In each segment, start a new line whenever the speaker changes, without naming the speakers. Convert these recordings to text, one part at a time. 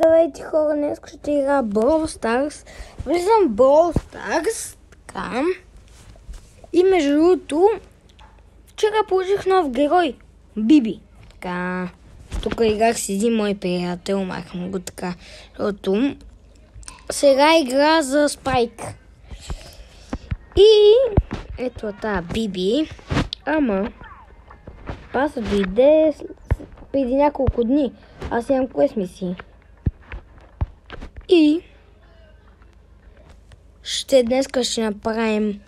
Здравейте хора, днес ще игра Brawl Stars. Влизам в Brawl Stars, така. И между другото, вчера получих нов герой, Биби. Така, тук играх с един мой приятел, махам го така, защото сега игра за Спайк. И ето тази Биби, ама паса дойде преди няколко дни. Аз имам квест мисии. И днеска ще направим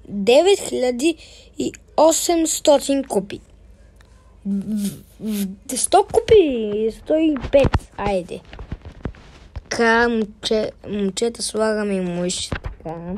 9800 купи. 100 купи, 105, айде. Така, момчета слагаме мъж. Така.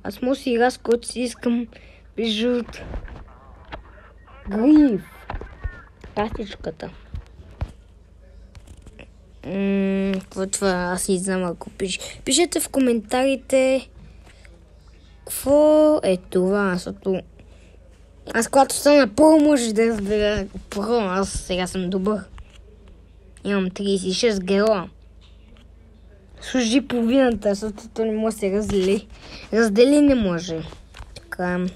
Аз му си игра, с който си искам жълт. Гриф. Кастичката. Какво е това? Аз не знам ако пишете в коментарите какво е това, защото аз когато стана първо може да разбера първо, аз сега съм добър. Имам 36 героя. Служи половината, защото то не може да се раздели. Раздели не може. Така.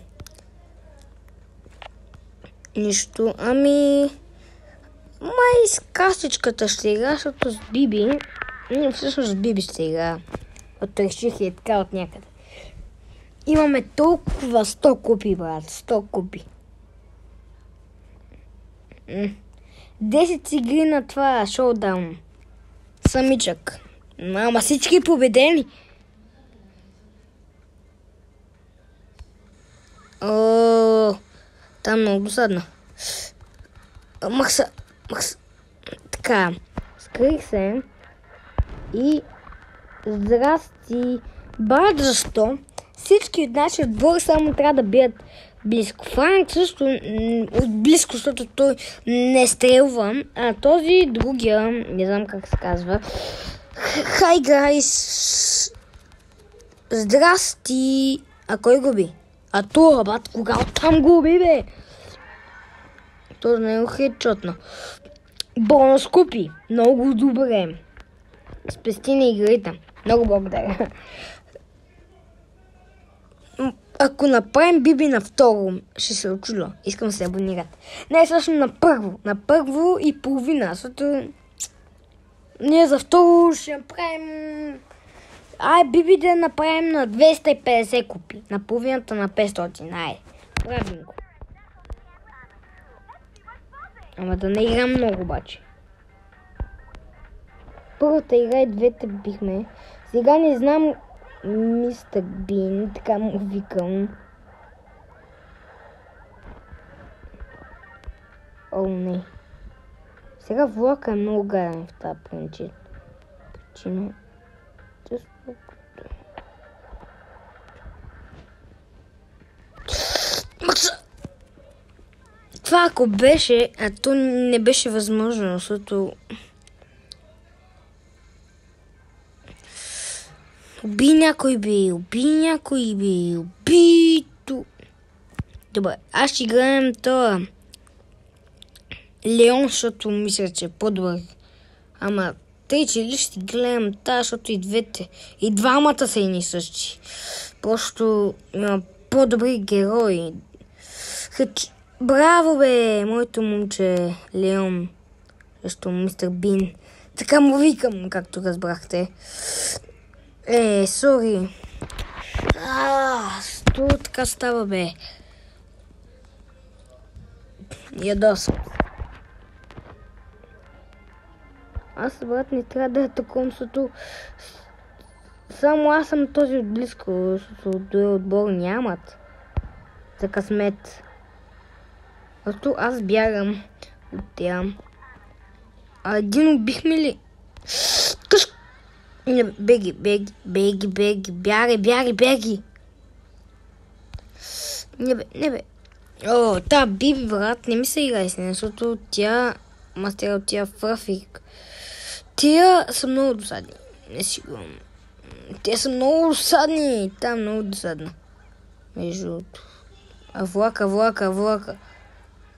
Нищо. Ами... Май с кастичката ще игра, защото с Биби... Не, всъщност с Биби ще игра. От реших е така от някъде. Имаме толкова 100 купи, брат. 100 купи. 10 игри на това шоудаун. Самичък. Ама всички победени. Там много досадно. Макса. Така. Скрих се. И здрасти. Брат, защо? Всички от нашия отбор само трябва да бият близко. Франк също от близко, защото той не стрелва. А този другия, не знам как се казва. Хай, гайс! Здрасти! А кой губи? А то, бат, кога оттам губи, бе? То не е хедшотно. Бонус купи! Много добре. Спести на игрите. Много благодаря. Ако направим Биби на второ, ще се очудя. Искам да се абонират. Не, всъщност на първо. На първо и половина, защото... Ние за второ ще направим... Биби да направим на 250 купи. На половината на 500. Айде, правим го. Ама да не играм много обаче. Първата игра и двете бихме. Сега не знам Мистер Бин, така му викам. О, не. Сега влака е много гаден в тази причина. Това ако беше, а то не беше възможно, защото... Уби някой би. Добре, аз ще играем това Леон, защото мисля, че е по-добър. Ама тъй, че ли ще гледам тази, защото и двете, и двамата са едни същи. Просто има по-добри герои. Браво, бе, моето момче Леон, защото Мистер Бин. Така му викам, както разбрахте. Сори. То така става, бе. Ядосвам. Аз, брат, не трябва да е такова, защото само аз съм този от близко, защото той отбор нямат за късмет. Защото аз бягам от тя. А един убихме ли? Беги. Бяги. Не бе. Та Биби, брат, не ми се играй с нея, защото тя мастера от тя фрафик. Тя са много досадни. Не сигурно. Те са много досадни. Та много досадна. Между другото. А влака.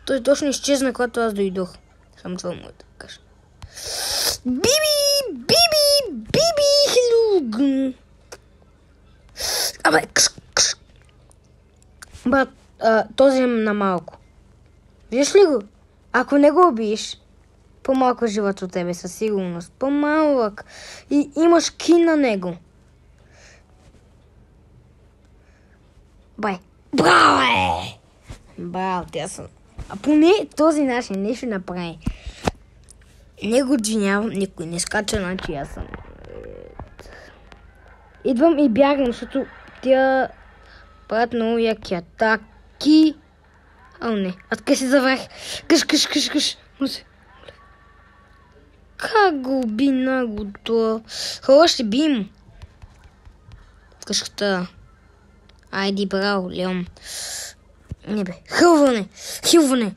Той точно изчезна, когато аз дойдох. Само това му да кажа. Биби, хилуг. Абе, брат, този е на малко. Виж ли го? Ако не го убиеш, по-малко живот от тебе със сигурност. По-малък. И имаш кин на него. Браво, тя съм. А поне този начин нещо направи. Не го джинявам, никой не скача, значи аз съм. Идвам и бягам, защото тя правят много яки атаки. Не, аз къде се заврях? Къш. Как го уби наглото? Хора, ще бим. Къщата. Айди, браво, Леон. Не бе, хилване.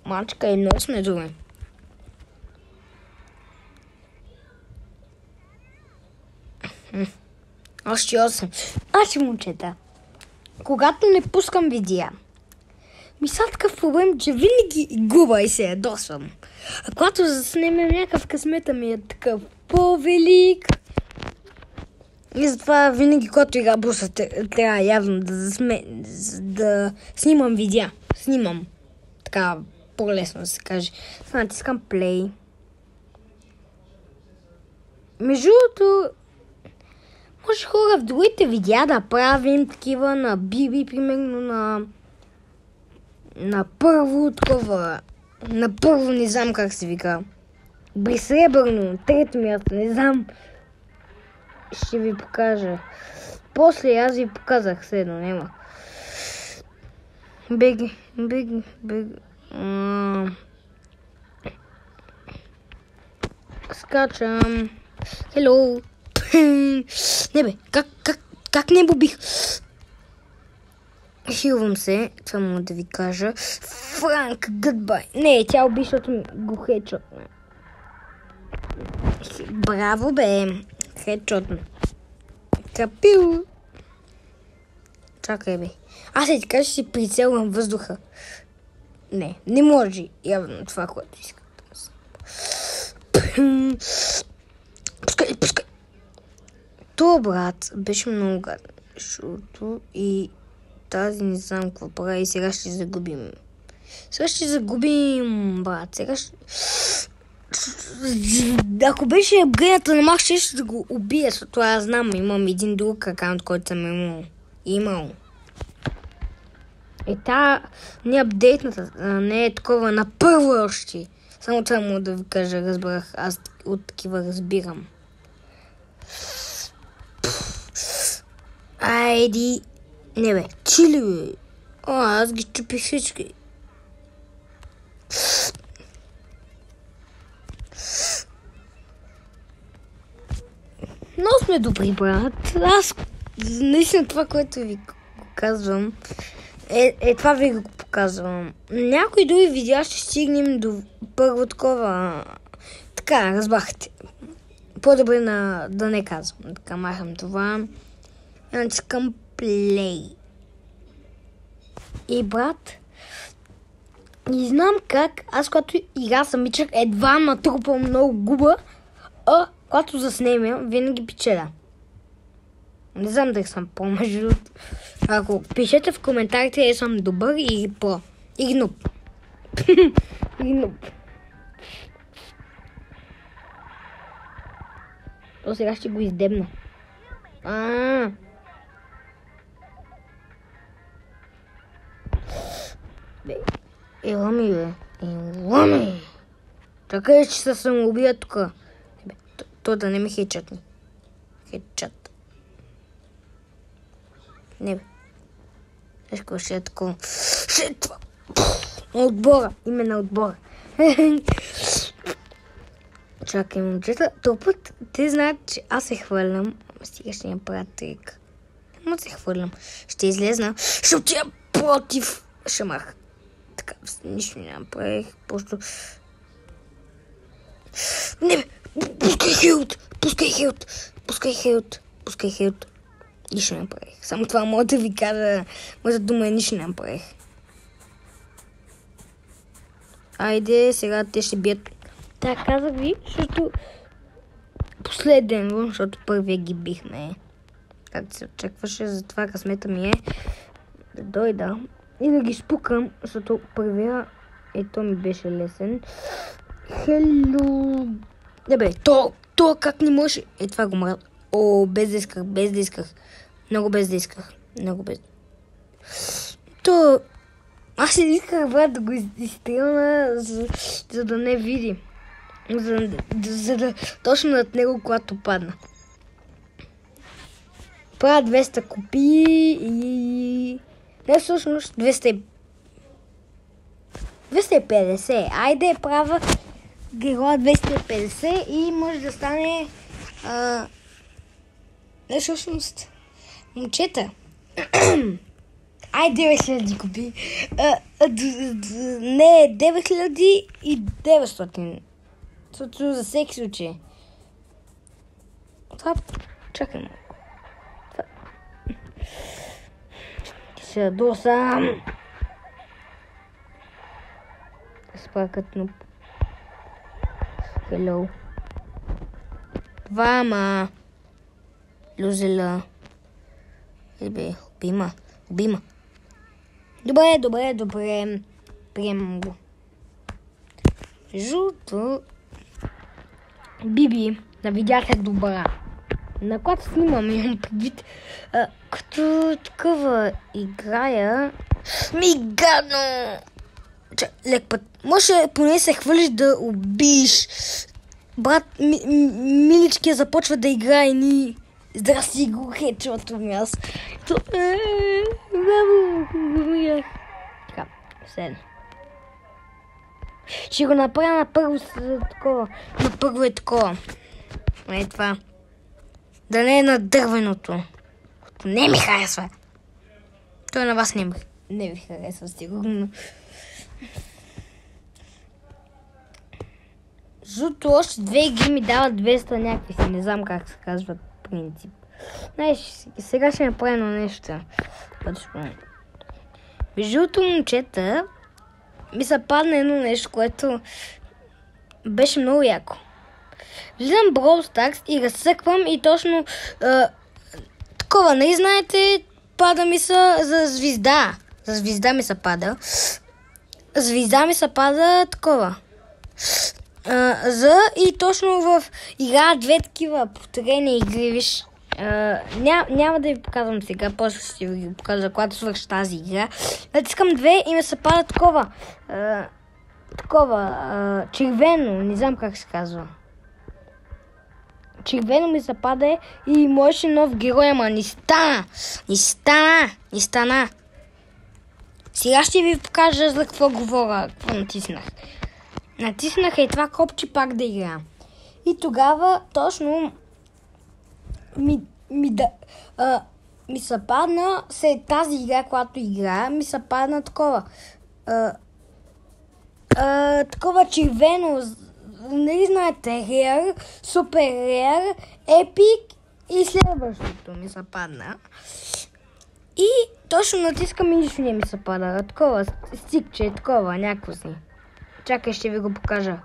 Мачка е много сме добре. Още 8. Момчета. Когато не пускам видеа, ми са такъв проблем, че винаги губа и се ядосвам. А когато заснемем някакъв късмета ми е такъв по-велик. И затова винаги, когато игра буса, трябва явно да снимам видеа. Снимам. Така по-лесно да се каже. Сега натискам play. Между другото, може хора в другите видеа да правим такива на Биби, примерно на първо такова. На първо не знам как се вика. Безсребърно, трето място, не знам. Ще ви покажа. После аз ви показах седно, няма. Беги. Скачам. Hello. Не бе, как не бих? Хилвам се, това мога да ви кажа. Франк, goodbye. Не, тя уби, защото го хедшотна. Браво, бе. Хедшотна. Капил. Чакай, бе. Аз ти кажа, че си прицелвам въздуха. Не може. Явно това, което искам. Пускай. То, брат, беше много гадно. Защото и тази не знам какво прави и сега ще загубим. Брат. Сега ще... Ако беше апгрейдната на Мах, ще да го убия, защото аз знам, имам един друг акаунт, който съм имал. Не апдейтната, не е такова на първо още. Само това мога да ви кажа, разбрах, аз от такива разбирам. Айди. Не бе, чили бе. Аз ги чупих всички. Много сме добри, брат. Аз наистина това, което ви казвам, това ви го показвам. Някои други видеа ще стигнем до първо такова. Така, разбрахте. По-добре да не казвам. Така, махам това. И натискам play. И брат, не знам как, аз когато игра самичък едва натрупам много губа, а когато заснемя, винаги печеля. Не знам дали съм по-между. Ако пишете в коментарите, съм добър или про. Или нуп. То сега ще го издебна. Елами, бе. Така е, че се самоубия тук. То да не ме хедшотни. Хедшот. Не бе. Ешко ще е такова. Шитва. Отбора. Име на отбора. Чакай, момчета. Този път те знаят, че аз се хвърлям. Стига ще ми правя трик. Няма се хвърлям. Ще излезна. Ще отида против Шамах. Така, нищо не направих. Просто... Не бе. Пускай хилт. Пускай хелт. Нищо не направих. Само това мога да ви кажа. Моята дума е нищо не направих. Айде, сега те ще бият. Така казах ви, защото последен, защото първия ги бихме. Както се очакваше, затова късмета ми е да дойда и да ги спукам, защото първия то ми беше лесен. Хело! Бе, то как не може? Това го мрат. О, без да исках. Много без да исках. То... Аз си исках, брат, да го изстрелна, за да не види. За да точно над него, когато падна. Правя 200 копии и... Не, всъщност 250. Айде, права героя 250 и може да стане... Не, всъщност... Момчета. Айде 9000 копии. Не, 9900. Защото за всеки случай. Това... Чакай. Се ядосам. Спакът нуп. Hello. Двама. Лузела. Ебе, убима. Добре. Приемам го. Жълто. Биби, да видях е добра. На която снимам, имам предвид. Като такова играя. Гадно! Лек път. Може поне се хвърлиш да убиеш. Брат, миличкия започва да играе и ни... Здрасти го хедшотвам аз. Така, седно. Ще го направя на първо такова. На първо е такова. Е това. Да не е на дървеното. Което не ми харесва. Той на вас не ви харесва сигурно. Защото още 2 игри ми дават 200 някакви си. Не знам как се казва принцип. Знаеш, сега ще направя на нещо. Междуто, момчета, ми се падна едно нещо, което беше много яко. Влизам Brawl Stars и разсъквам и точно такова, нали знаете, пада ми се за звезда. За звезда ми се пада. Звезда ми се пада такова. И точно в игра 2 такива повторени игри, виж. Няма да ви показвам сега, после ще ви покажа, когато свърши тази игра. Натискам 2 и ми се пада такова, червено, не знам как се казва. Червено ми се пада и можеше нов герой, ама не стана. Сега ще ви покажа за какво говоря, какво натиснах. Натиснах и това копче пак да игра. И тогава точно ми се падна след тази игра, която игра, ми се падна такова. Такова червено, нали знаете, Rare, Super Rare, Epic и следващото ми се падна. И точно натискам и нищо не ми се пада. Такова стикче, такова, някакво си. Чакай, ще ви го покажа.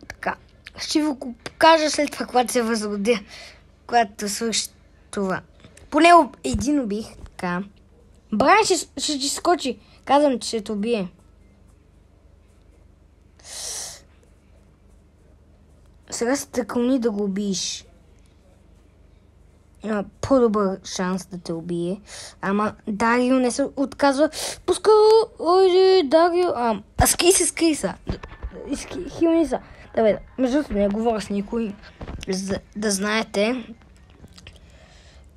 Така. Ще ви го покажа след това, когато се възродя. Когато свърши това. Поне един убих. Така. Брайан ще ти скочи. Казвам, че ще те убие. Сега се тъкълни да го убиеш. Има по-добър шанс да те убие. Ама Дарио не се отказва. Пуска, ойде, Дарио. Скри се. Хилни са. Добре, между другото не говоря с никой. Да знаете.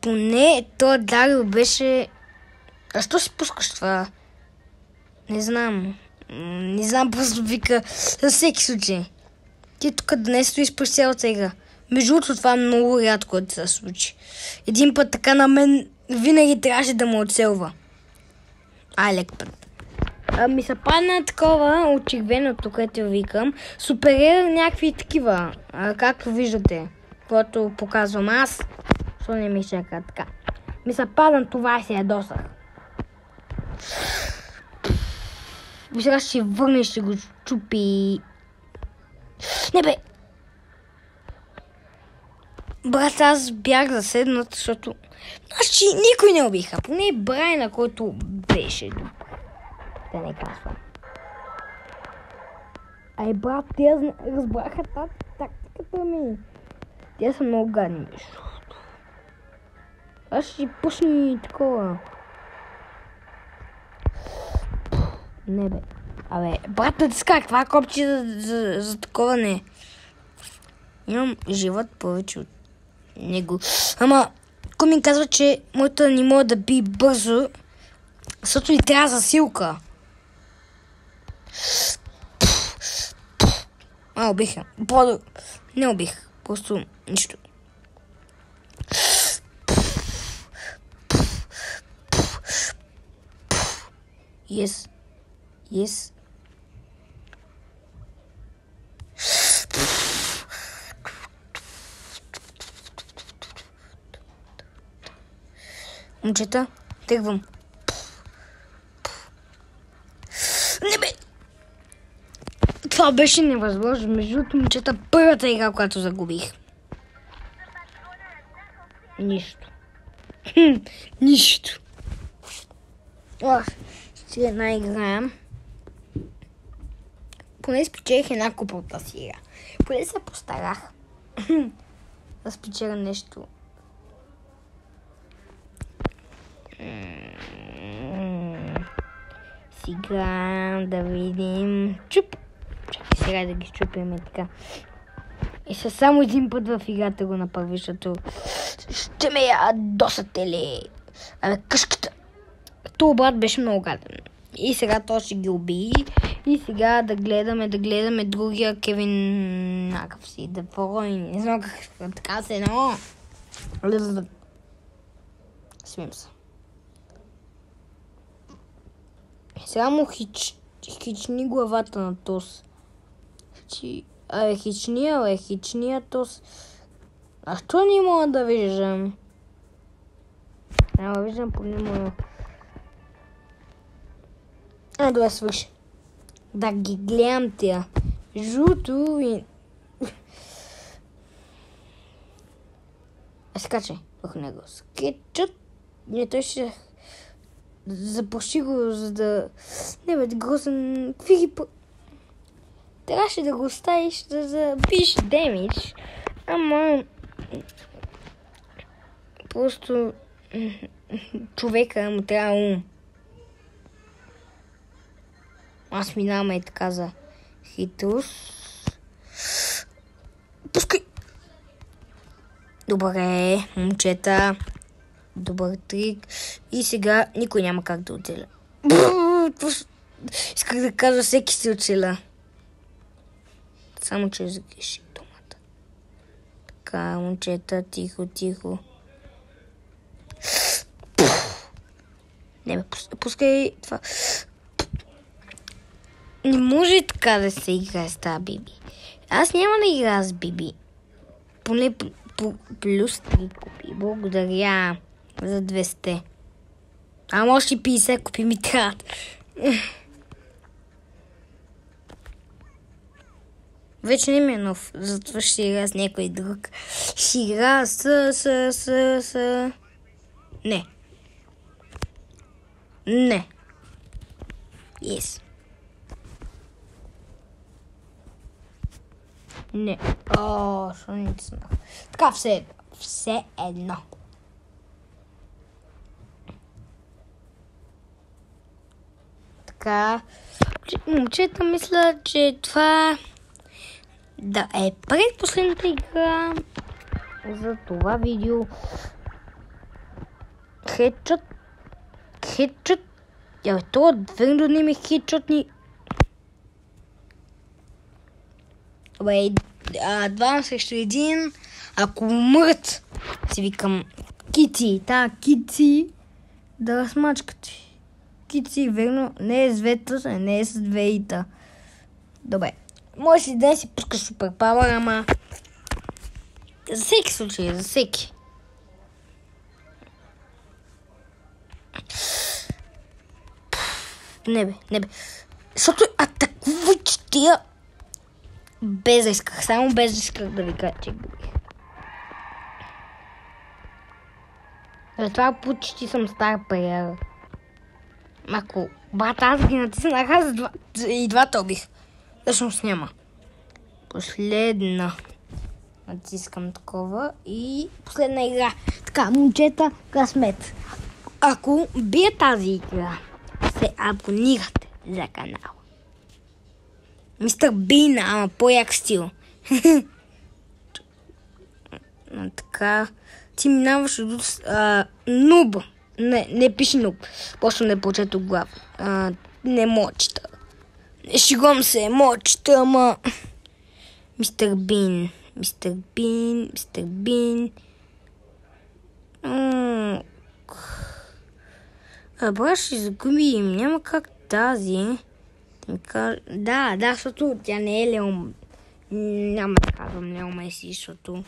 Поне този Дарио беше... А що си пускаш това? Не знам, просто вика за всеки случай. Ти тук днес стоиш през цялата игра. Между другото, това е много рядко да се случи. Един път така на мен винаги трябваше да му оцелва. Лек път. ми се падна такова очервеното, което викам. Суперира някакви такива, както виждате, което показвам аз. Що не ми чака така. Ми се падна това и се ядосах. И сега ще върне и ще го чупи. Не бе! Брат, аз бях заседнат, защото... Значи никой не убиха. Поне Брайна, който беше добре. Да не казвам. Ай, брат, те разбраха тактиката ми. Те са много гадни. Аз ще пусни такова. Не бе. Абе, брат, да ти скак, това копче за такова не. Имам живот повече от него. Ама, кой ми казва, че моята не може да би бързо, защото и трябва засилка. Убиха. Не убих. Просто нищо. Yes. Yes. Момчета, тръгвам. Не бе! Това беше невъзможно. Между другото, момчета, първата игра, която загубих. Нищо. Нищо. Ще една игра. Поне спечелих една купа от тази игра. Поне се постарах да спечеля нещо. Сега да видим. Чуп! Чакай сега да ги чупим така. И със само един път в играта го направи, защото ще ме ядосате ли? Абе, къшката. Това брат беше много гаден. И сега то ще ги уби. И сега да гледаме другия Кевин някакъв си. Да форойни. Не знам как така се едно. Смим се. Сега му хични главата на Тос. Хичния Тос. А що не мога да виждам? Няма виждам поне моя. Добре, свърши. Да ги гледам тя. Жуто и... Скачай върху него. Скетчът. Не, той ще... Запуши го, за да... Не бе, грозен... Трябваше да го оставиш, да забиш демидж. Ама... Просто... Човека му трябва ум. Аз минавам и така за хитрост. Пускай! Добре, момчета. Добър трик. И сега никой няма как да оцеля. Исках да кажа, всеки се оцеля. Само че загреших думата. Така, момчета, тихо. Не бе, пускай това. Не може така да се играе с тази Биби. Аз няма да играя с Биби. Поне плюс 3 купи. Благодаря за 200. А може и 50 купи ми трябват. Вече не ми е нов. Затова ще играя с някой друг. Ще играя с... Не. Yes. Не. Що не знам. Така все едно. Така. Момчета, мисля, че това да е предпоследната игра за това видео. Хедшот. Това верно не ми хедшот ни. Бе, 2 срещу 1. Ако умрат, си викам Кити, Кити, да смачкат ви. частици, верно? Не е с двете, не е с двеита. Добре. Може ли да си пускаш суперпауър, ама... За всеки случай, за всеки. Не бе. Защото атакува тия... Без да исках, само без да исках да ви кажа, че губих. Затова почти съм стар приятел. Ако брат, аз ги натиснах, аз и двата убих. Всъщност няма. Последна. Натискам такова и последна игра. Така, момчета, късмет. Ако бие тази игра, се абонирате за канала. Мистер Бин, ама по-як стил. Така, ти минаваш от нуб. Не пише нуб. Просто не прочетох глава. Не мочета. Не шигом се, мочета, ама... Мистер Бин. Абра ще загубим. Няма как тази. Да, защото тя не е Лео. Няма да казвам Лео Меси, защото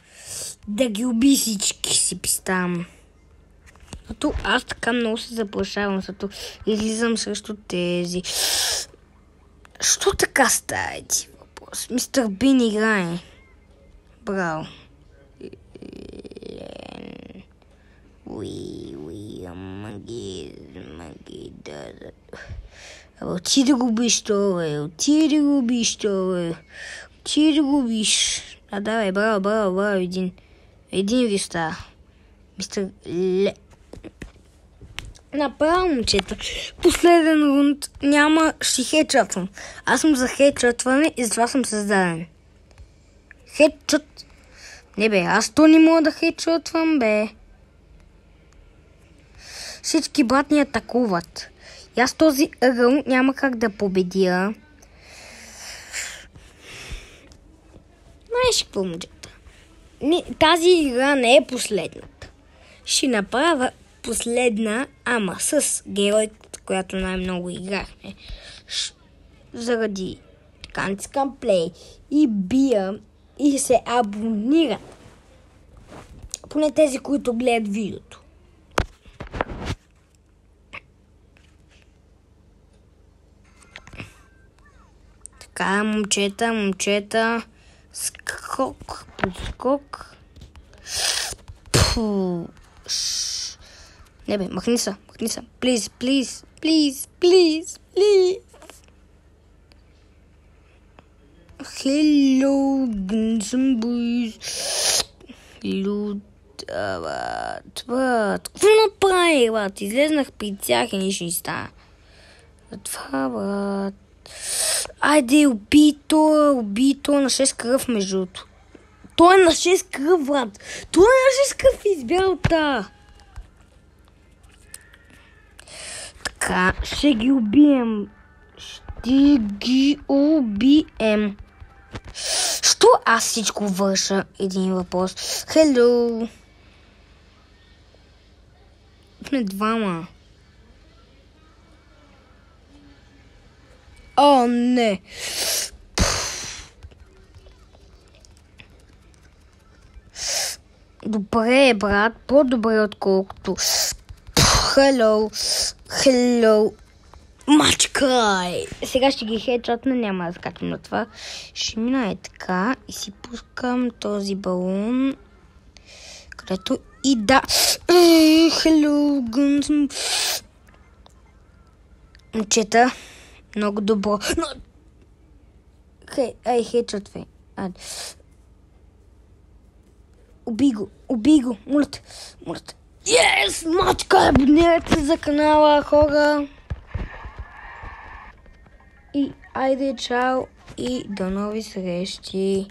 да ги уби всички си пистам. Защото аз така много се заплашавам, защото излизам срещу тези. Що така става ти въпрос? Мистер Бин играе. Браво. Маги, да. Отиди да го биш, отиди да го биш. Давай, браво, един ви става. Мистер Ле. Направо, момчета. Последен рунд няма, ще хедшотвам. Аз съм за хедшотване и затова съм създаден. Хедшот. Не бе, аз то не мога да хедшотвам, бе. Всички брат ни атакуват. И аз този раунд няма как да победя. Знаеш какво, момчета? Тази игра не е последната. Ще направя последна, ама с геройката, която най-много играхме. Заради така натискам плей и бия и се абонират. Поне тези, които гледат видеото. Така, момчета. Скок, подскок. Не бе, махни са. Please. Hello, Gunsum Boys. Това. Какво направи, брат? Излезнах при тях и нищо не стана. Това, брат. Айде, убий то на 6 кръв, между другото. Той е на 6 кръв, брат. Той е на 6 кръв избялта. Така, ще ги убием. Що аз всичко върша? Един въпрос. Hello. Не двама. О, не. Добре, брат. По-добре отколкото. Hello. Мачкай! Сега ще ги хедшотна, няма да скачам на това. Ще мина така и си пускам този балон. Където и да. Hello, Guns. Момчета. Много добро. Хедшотвай. Убий го. Моля те. Yes! Мачка! Абонирайте се за канала, хора. И айде, чао и до нови срещи.